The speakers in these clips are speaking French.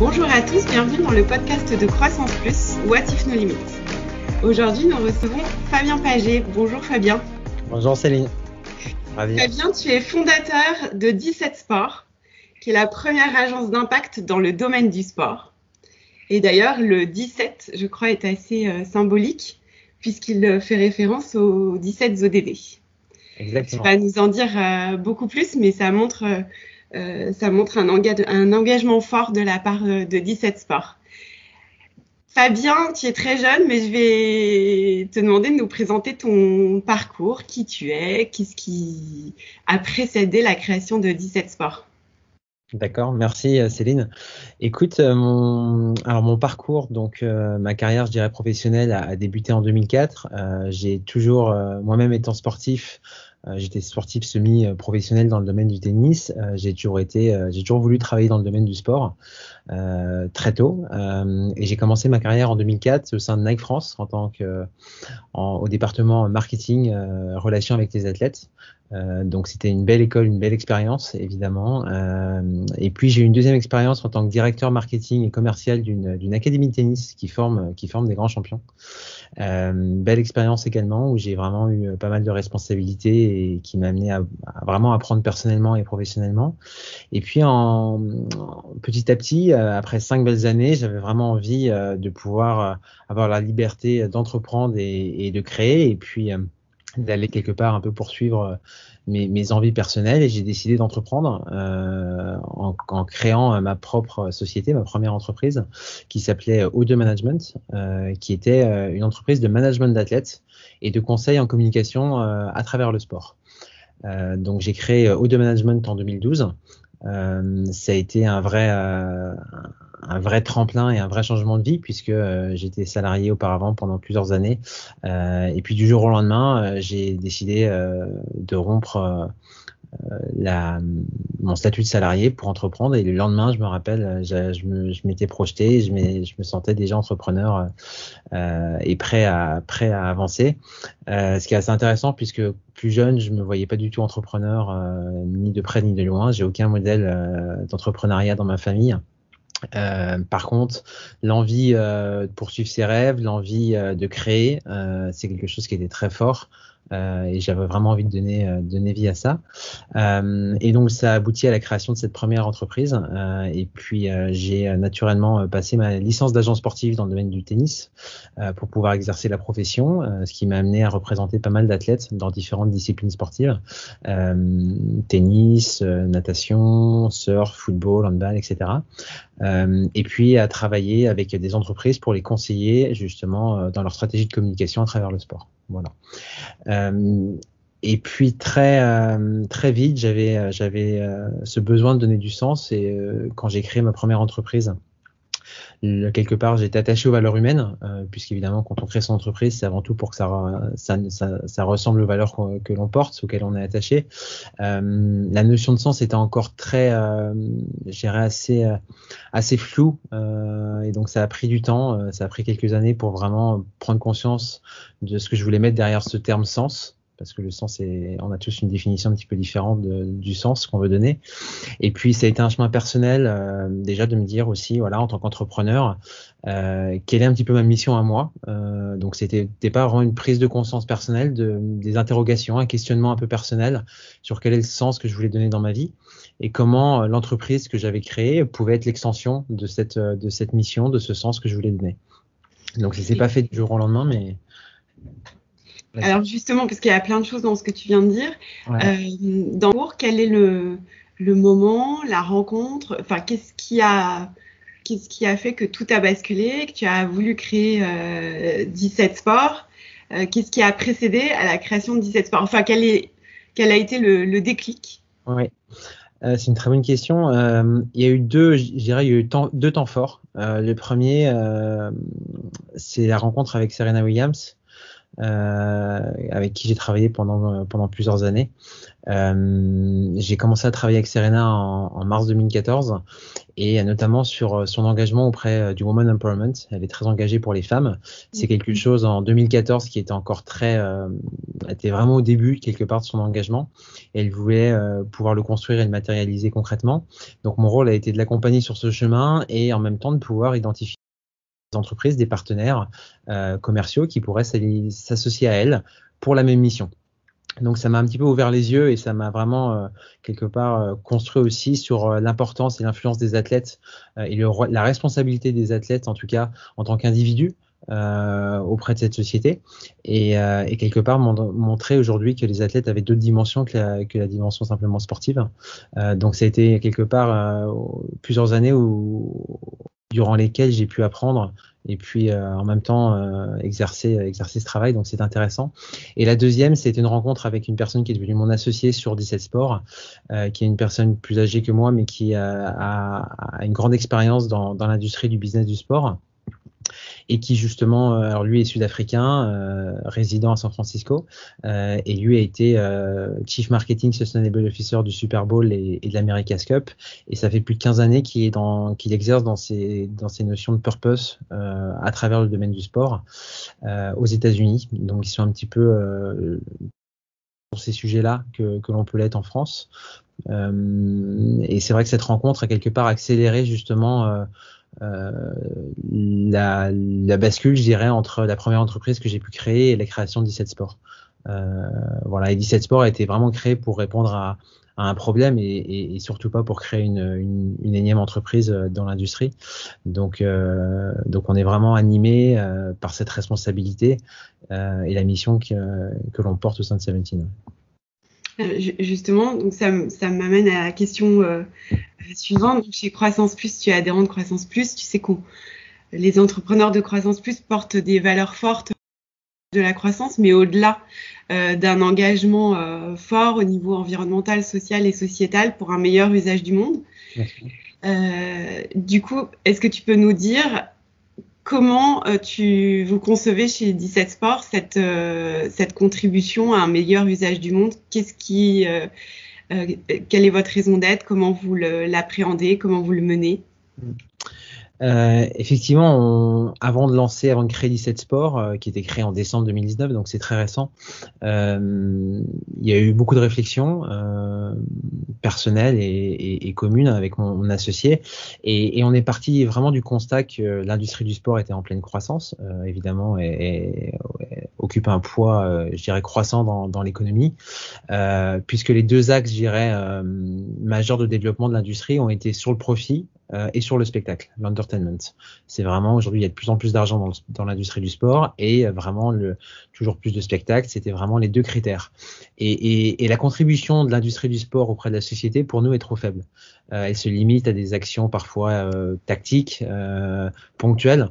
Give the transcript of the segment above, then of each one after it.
Bonjour à tous, bienvenue dans le podcast de Croissance Plus, What If No Limits. Aujourd'hui, nous recevons Fabien Paget. Bonjour Fabien. Bonjour Céline. Ravi. Fabien, tu es fondateur de 17 Sports, qui est la première agence d'impact dans le domaine du sport. Et d'ailleurs, le 17, je crois, est assez symbolique, puisqu'il fait référence aux 17 ODD. Exactement. Tu vas nous en dire beaucoup plus, mais ça montre un engagement fort de la part de 17 Sports. Fabien, tu es très jeune, mais je vais te demander de nous présenter ton parcours, qui tu es, qu'est-ce qui a précédé la création de 17 Sports. D'accord, merci Céline. Écoute, mon parcours, donc ma carrière, je dirais professionnelle, a débuté en 2004. J'ai toujours, moi-même étant sportif, j'étais sportif semi-professionnel dans le domaine du tennis. J'ai toujours voulu travailler dans le domaine du sport très tôt. Et j'ai commencé ma carrière en 2004 au sein de Nike France au département marketing, relations avec les athlètes. Donc c'était une belle école, une belle expérience évidemment. Et puis j'ai eu une deuxième expérience en tant que directeur marketing et commercial d'une académie de tennis qui forme des grands champions. Belle expérience également où j'ai vraiment eu pas mal de responsabilités et qui m'a amené à vraiment apprendre personnellement et professionnellement. Et puis petit à petit, après 5 belles années, j'avais vraiment envie de pouvoir avoir la liberté d'entreprendre et de créer, et puis d'aller quelque part un peu poursuivre mes envies personnelles, et j'ai décidé d'entreprendre en créant ma propre société, ma première entreprise qui s'appelait O2 Management, qui était une entreprise de management d'athlètes et de conseils en communication à travers le sport. Donc j'ai créé O2 Management en 2012. Ça a été un vrai tremplin et un vrai changement de vie, puisque j'étais salarié auparavant pendant plusieurs années, et puis du jour au lendemain j'ai décidé de rompre mon statut de salarié pour entreprendre, et le lendemain je me rappelle, je m'étais projeté, je me sentais déjà entrepreneur et prêt à avancer, ce qui est assez intéressant puisque plus jeune je me voyais pas du tout entrepreneur, ni de près ni de loin. J'ai aucun modèle d'entrepreneuriat dans ma famille. Par contre, l'envie de poursuivre ses rêves, l'envie de créer, c'est quelque chose qui était très fort, et j'avais vraiment envie de donner vie à ça. Et donc ça a abouti à la création de cette première entreprise, et puis j'ai naturellement passé ma licence d'agent sportif dans le domaine du tennis pour pouvoir exercer la profession, ce qui m'a amené à représenter pas mal d'athlètes dans différentes disciplines sportives, tennis, natation, surf, football, handball, etc. Et puis à travailler avec des entreprises pour les conseiller justement dans leur stratégie de communication à travers le sport. Voilà. Et puis très vite, j'avais ce besoin de donner du sens, et quand j'ai créé ma première entreprise, quelque part j'étais attaché aux valeurs humaines, puisqu'évidemment quand on crée son entreprise, c'est avant tout pour que ça ressemble aux valeurs que l'on porte, auxquelles on est attaché. La notion de sens était encore très, je dirais assez floue, et donc ça a pris du temps, ça a pris quelques années pour vraiment prendre conscience de ce que je voulais mettre derrière ce terme sens, parce que le sens, on a tous une définition un petit peu différente du sens qu'on veut donner. Et puis ça a été un chemin personnel, déjà de me dire aussi, voilà, en tant qu'entrepreneur, quelle est un petit peu ma mission à moi. Donc c'était pas vraiment une prise de conscience personnelle, des interrogations, un questionnement un peu personnel sur quel est le sens que je voulais donner dans ma vie, et comment l'entreprise que j'avais créée pouvait être l'extension de cette mission, de ce sens que je voulais donner. Donc ça s'est pas fait du jour au lendemain, mais... Alors justement, parce qu'il y a plein de choses dans ce que tu viens de dire, ouais. dans le cours, quel est le moment, la rencontre, enfin qu'est-ce qui a fait que tout a basculé, que tu as voulu créer 17 Sports, qu'est-ce qui a précédé à la création de 17 Sports, enfin quel a été le déclic? Oui, c'est une très bonne question. Il y a eu deux temps forts. Le premier, c'est la rencontre avec Serena Williams, avec qui j'ai travaillé pendant plusieurs années. J'ai commencé à travailler avec Serena en mars 2014 et notamment sur son engagement auprès du Women Empowerment. Elle est très engagée pour les femmes. C'est quelque chose en 2014 qui était encore était vraiment au début quelque part de son engagement. Et elle voulait pouvoir le construire et le matérialiser concrètement. Donc mon rôle a été de l'accompagner sur ce chemin et en même temps de pouvoir identifier des entreprises, des partenaires commerciaux qui pourraient s'associer à elle pour la même mission. Donc ça m'a un petit peu ouvert les yeux et ça m'a vraiment quelque part construit aussi sur l'importance et l'influence des athlètes et la responsabilité des athlètes en tout cas en tant qu'individus auprès de cette société et quelque part montrer aujourd'hui que les athlètes avaient d'autres dimensions que la dimension simplement sportive. Donc ça a été quelque part plusieurs années durant lesquelles j'ai pu apprendre et puis en même temps exercer ce travail, donc c'est intéressant. Et la deuxième, c'était une rencontre avec une personne qui est devenue mon associé sur 17 Sports, qui est une personne plus âgée que moi, mais qui a une grande expérience dans l'industrie du business du sport. Et qui justement, alors lui est sud-africain, résident à San Francisco, et lui a été Chief Marketing Sustainable Officer du Super Bowl et de l'America's Cup, et ça fait plus de 15 années qu'il exerce dans ces notions de purpose à travers le domaine du sport aux États-Unis. Donc ils sont un petit peu sur ces sujets-là que l'on peut l'être en France. Et c'est vrai que cette rencontre a quelque part accéléré justement la bascule, je dirais, entre la première entreprise que j'ai pu créer et la création de 17 Sports. Voilà, et 17 Sports a été vraiment créé pour répondre à un problème et surtout pas pour créer une énième entreprise dans l'industrie. Donc on est vraiment animé par cette responsabilité et la mission que l'on porte au sein de Seventeen. Justement, donc ça m'amène à la question suivante. Donc, chez Croissance Plus, tu es adhérent de Croissance Plus. Tu sais que les entrepreneurs de Croissance Plus portent des valeurs fortes de la croissance, mais au-delà d'un engagement fort au niveau environnemental, social et sociétal pour un meilleur usage du monde. Du coup, est-ce que tu peux nous dire comment vous concevez chez 17 Sports cette contribution à un meilleur usage du monde? Quelle est votre raison d'être? Comment vous l'appréhendez? Comment vous le menez? Effectivement, avant de créer 17 Sports, qui était créé en décembre 2019, donc c'est très récent, il y a eu beaucoup de réflexions personnelles et communes avec mon associé, et on est parti vraiment du constat que l'industrie du sport était en pleine croissance, évidemment, et occupe un poids, je dirais, croissant dans l'économie, puisque les deux axes, je dirais, majeurs de développement de l'industrie ont été sur le profit et sur le spectacle, l'entertainment. C'est vraiment, aujourd'hui, il y a de plus en plus d'argent dans l'industrie du sport et vraiment toujours plus de spectacles. C'était vraiment les deux critères. Et la contribution de l'industrie du sport auprès de la société, pour nous, est trop faible. Elle se limite à des actions parfois tactiques, ponctuelles,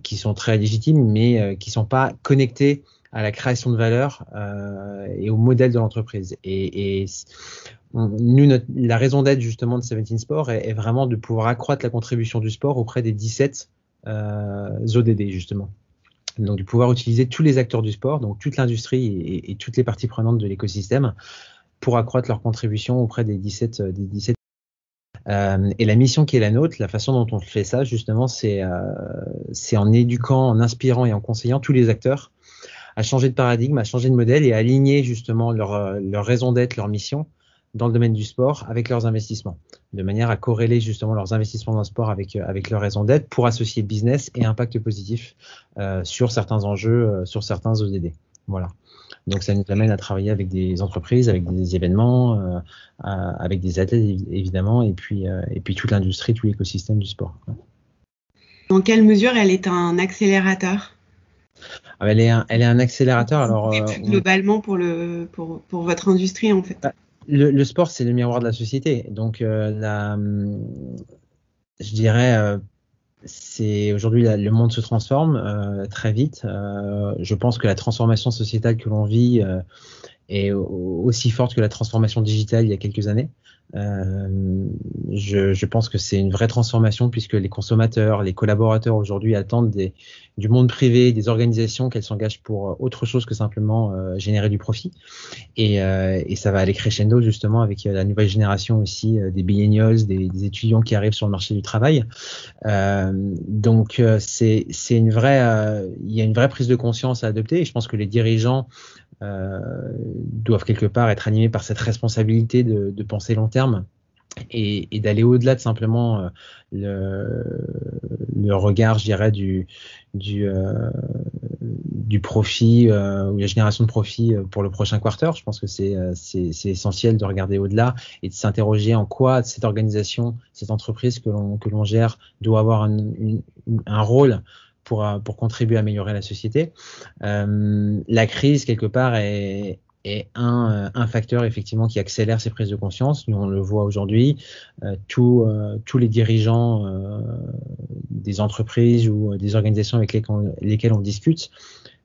qui sont très légitimes, mais qui sont pas connectées à la création de valeur et au modèle de l'entreprise. Et nous, la raison d'être justement de 17 Sports est vraiment de pouvoir accroître la contribution du sport auprès des 17 ODD justement. Donc de pouvoir utiliser tous les acteurs du sport, donc toute l'industrie et toutes les parties prenantes de l'écosystème pour accroître leur contribution auprès des 17. Et la mission qui est la nôtre, la façon dont on fait ça justement, c'est en éduquant, en inspirant et en conseillant tous les acteurs à changer de paradigme, à changer de modèle et à aligner justement leur raison d'être, leur mission dans le domaine du sport avec leurs investissements, de manière à corréler justement leurs investissements dans le sport avec leur raison d'être pour associer business et impact positif sur certains enjeux, sur certains ODD. Voilà. Donc ça nous amène à travailler avec des entreprises, avec des événements, avec des athlètes évidemment, et puis toute l'industrie, tout l'écosystème du sport. Dans quelle mesure elle est un accélérateur? Elle est un accélérateur. Alors globalement pour votre industrie en fait. Le sport, c'est le miroir de la société. Donc, je dirais, c'est aujourd'hui le monde se transforme très vite. Je pense que la transformation sociétale que l'on vit est aussi forte que la transformation digitale il y a quelques années. Je pense que c'est une vraie transformation puisque les consommateurs, les collaborateurs aujourd'hui attendent du monde privé, des organisations qu'elles s'engagent pour autre chose que simplement générer du profit. Et ça va aller crescendo justement avec la nouvelle génération aussi des millennials, des étudiants qui arrivent sur le marché du travail. Donc c'est une vraie, il y a une vraie prise de conscience à adopter. Et je pense que les dirigeants doivent quelque part être animés par cette responsabilité de penser long terme et d'aller au-delà de simplement le regard, je dirais, du profit ou la génération de profit pour le prochain quarter. Je pense que c'est essentiel de regarder au-delà et de s'interroger en quoi cette organisation, cette entreprise que l'on gère doit avoir un rôle pour contribuer à améliorer la société. La crise, quelque part, est un facteur effectivement qui accélère ces prises de conscience. Nous, on le voit aujourd'hui. Tous les dirigeants des entreprises ou des organisations avec lesquelles on discute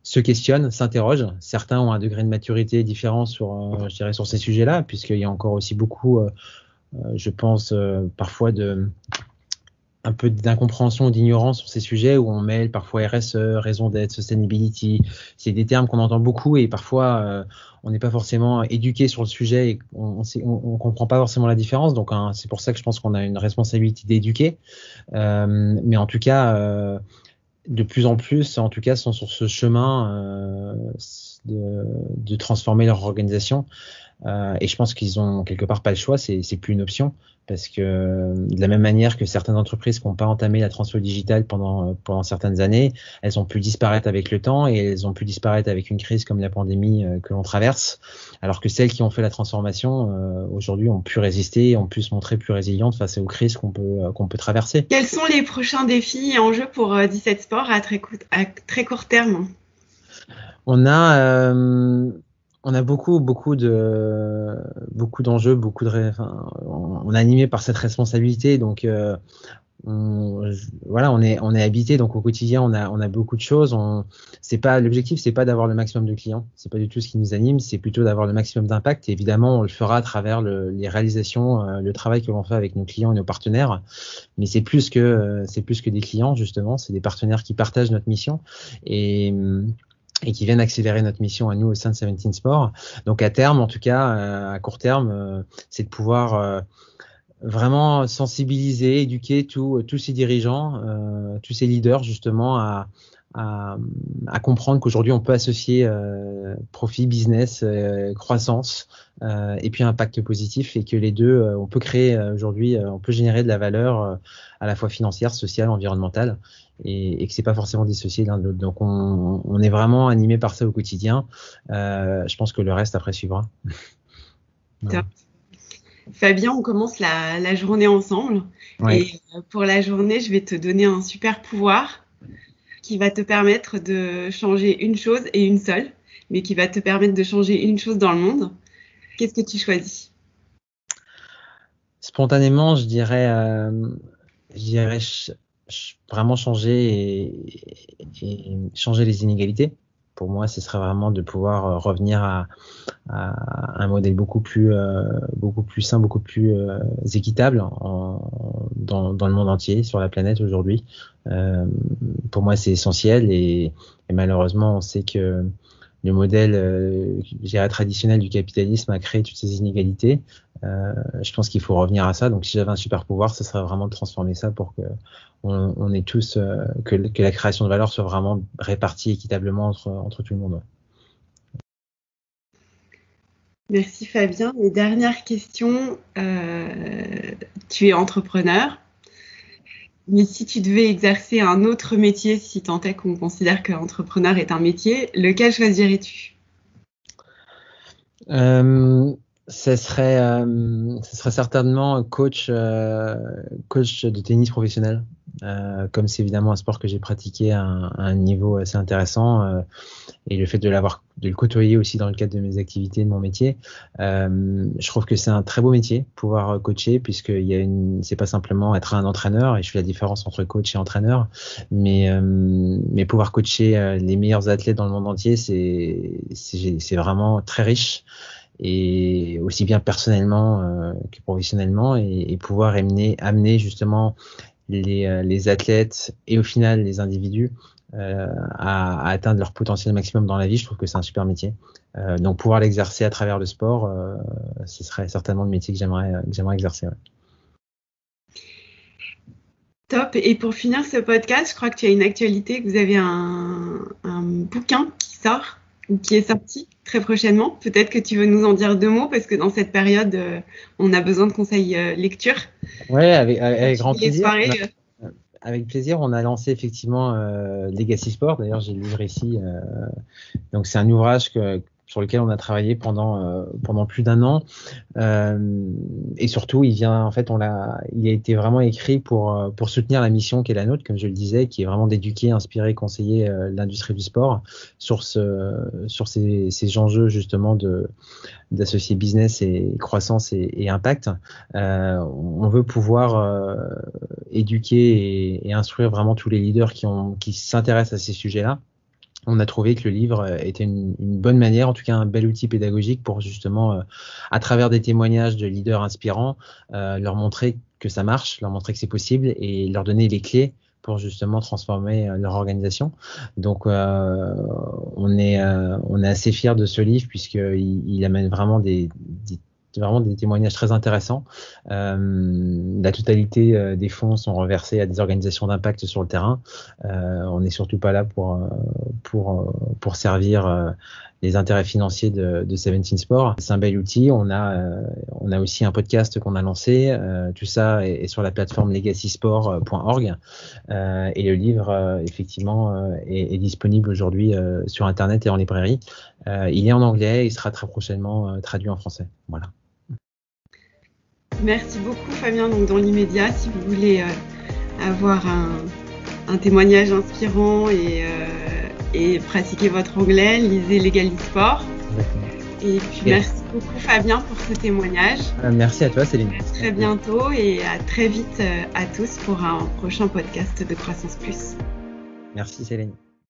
se questionnent, s'interrogent. Certains ont un degré de maturité différent je dirais, sur ces sujets-là, puisqu'il y a encore aussi beaucoup, je pense, parfois un peu d'incompréhension ou d'ignorance sur ces sujets où on mêle parfois RSE, raison d'être, sustainability. C'est des termes qu'on entend beaucoup et parfois on n'est pas forcément éduqué sur le sujet et on comprend pas forcément la différence. Donc c'est pour ça que je pense qu'on a une responsabilité d'éduquer. Mais en tout cas, de plus en plus, en tout cas, sont sur ce chemin de transformer leur organisation. Et je pense qu'ils ont quelque part pas le choix, c'est plus une option, parce que de la même manière que certaines entreprises qui n'ont pas entamé la transformation digitale pendant certaines années, elles ont pu disparaître avec le temps et elles ont pu disparaître avec une crise comme la pandémie que l'on traverse, alors que celles qui ont fait la transformation aujourd'hui ont pu résister, ont pu se montrer plus résilientes face aux crises qu'on peut traverser. Quels sont les prochains défis et enjeux pour 17 Sport à très court terme? On a beaucoup d'enjeux, on est animé par cette responsabilité, donc on est habité, donc au quotidien on a beaucoup de choses. L'objectif, c'est pas d'avoir le maximum de clients, c'est pas du tout ce qui nous anime, c'est plutôt d'avoir le maximum d'impact. Et évidemment, on le fera à travers les réalisations, le travail que l'on fait avec nos clients et nos partenaires. Mais c'est plus que des clients, justement, c'est des partenaires qui partagent notre mission et qui viennent accélérer notre mission à nous au sein de 17 Sport. Donc à terme, en tout cas, à court terme, c'est de pouvoir vraiment sensibiliser, éduquer tous ces dirigeants, tous ces leaders justement à comprendre qu'aujourd'hui on peut associer profit, business, croissance et puis impact positif, et que les deux, on peut créer aujourd'hui, on peut générer de la valeur à la fois financière, sociale, environnementale, et que c'est pas forcément dissocié l'un de l'autre. Donc on est vraiment animé par ça au quotidien. Je pense que le reste après suivra. Voilà. Fabien, on commence la journée ensemble. Ouais. Et pour la journée, je vais te donner un super pouvoir qui va te permettre de changer une chose, et une seule, mais qui va te permettre de changer une chose dans le monde. Qu'est-ce que tu choisis? Spontanément, je dirais vraiment changer et changer les inégalités. Pour moi, ce serait vraiment de pouvoir revenir à un modèle beaucoup plus sain, beaucoup plus équitable dans le monde entier, sur la planète aujourd'hui. Pour moi, c'est essentiel et malheureusement, on sait que le modèle traditionnel du capitalisme a créé toutes ces inégalités. Je pense qu'il faut revenir à ça. Donc, si j'avais un super pouvoir, ce serait vraiment de transformer ça pour que on ait tous que la création de valeur soit vraiment répartie équitablement entre tout le monde. Merci Fabien. Et dernière question, tu es entrepreneur, mais si tu devais exercer un autre métier, si tant est qu'on considère qu'entrepreneur est un métier, lequel choisirais-tu? Ce serait certainement coach de tennis professionnel. Comme c'est évidemment un sport que j'ai pratiqué à un niveau assez intéressant, et le fait de le côtoyer aussi dans le cadre de mes activités, de mon métier, je trouve que c'est un très beau métier, pouvoir coacher, puisque c'est pas simplement être un entraîneur, et je fais la différence entre coach et entraîneur, mais pouvoir coacher les meilleurs athlètes dans le monde entier, c'est vraiment très riche. et aussi bien personnellement que professionnellement, et pouvoir amener justement les athlètes et au final les individus à atteindre leur potentiel maximum dans la vie. Je trouve que c'est un super métier. Donc pouvoir l'exercer à travers le sport, ce serait certainement le métier que j'aimerais exercer. Ouais. Top. Et pour finir ce podcast, je crois que tu as une actualité, que vous avez un bouquin qui sort ou qui est sorti très prochainement. Peut-être que tu veux nous en dire 2 mots, parce que dans cette période, on a besoin de conseils lecture. Ouais, avec grand plaisir. Soirées, Avec plaisir, on a lancé effectivement Legacy Sport. D'ailleurs, j'ai le livre ici. Donc, c'est un ouvrage sur lequel on a travaillé pendant plus d'1 an. Et surtout, il a été vraiment écrit pour soutenir la mission qui est la nôtre, comme je le disais, qui est vraiment d'éduquer, inspirer, conseiller l'industrie du sport sur ces enjeux justement d'associer business et croissance et impact. On veut pouvoir éduquer et instruire vraiment tous les leaders qui s'intéressent à ces sujets-là. On a trouvé que le livre était une bonne manière, en tout cas un bel outil pédagogique pour justement, à travers des témoignages de leaders inspirants, leur montrer que ça marche, leur montrer que c'est possible et leur donner les clés pour justement transformer leur organisation. Donc, on est assez fiers de ce livre puisqu'il amène vraiment des témoignages très intéressants. La totalité des fonds sont reversés à des organisations d'impact sur le terrain. On n'est surtout pas là pour servir les intérêts financiers de 17 Sport. C'est un bel outil. On a aussi un podcast qu'on a lancé. Tout ça est sur la plateforme legacysport.org. Et le livre, effectivement, est disponible aujourd'hui sur Internet et en librairie. Il est en anglais et il sera très prochainement traduit en français. Voilà. Merci beaucoup, Fabien. Donc, dans l'immédiat, si vous voulez avoir un témoignage inspirant et pratiquer votre anglais, lisez Legacy Sport. Et puis, merci beaucoup, Fabien, pour ce témoignage. Merci à toi, Céline. À très bientôt et à très vite à tous pour un prochain podcast de Croissance Plus. Merci, Céline.